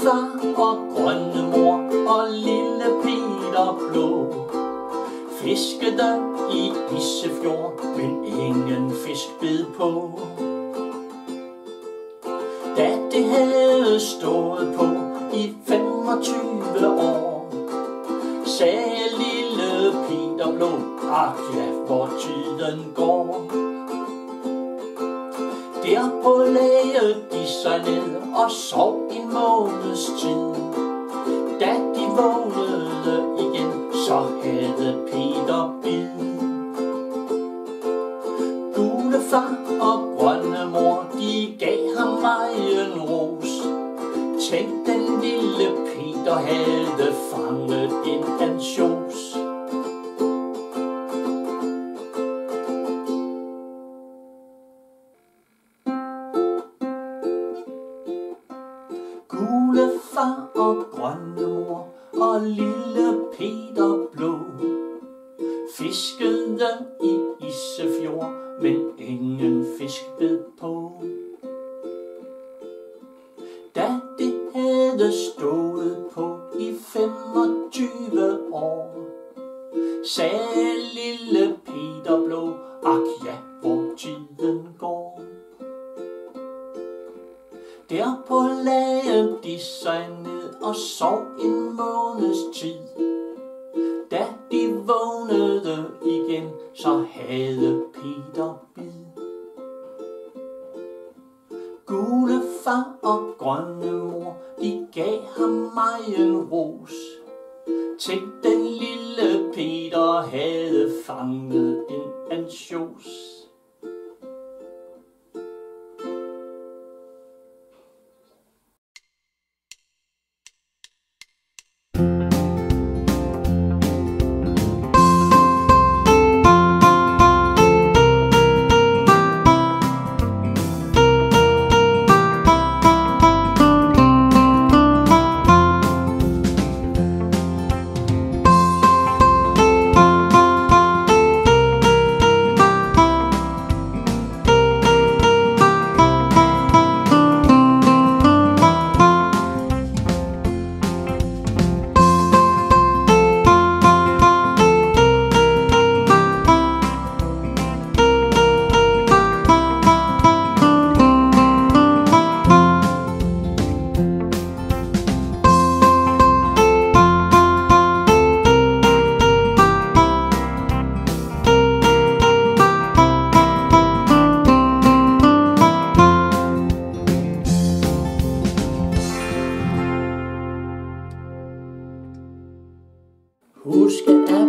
Gulefar og Grønnemor og lille Peter Blå fiskede i Isefjord, men ingen fisk bed på. Da det havde stået på i 25 år, sagde lille Peter Blå, ak ja, hvor tiden går. Derpå lagde de sig ned og sov en måneds tid. Da de vågnede igen, så havde Peter bid. Gulefar og Grønnemor, de gav ham megen ros. Tænk, den lille Peter havde fanget en ansjos. Gulefar og Grønnemor og lille Peter Blå fiskede i Isefjord, men ingen fisk bed på. Da det havde stået på i 25 år, sagde lille Peter Blå, ak ja, hvor tiden går. Derpå lagde de sig ned og sov en måneds tid. Da de vågnede igen, så havde Peter bid. Gulefar og Grønnemor, de gav ham megen ros. Tænk, den lille Peter havde fanget en ansjos. Husk at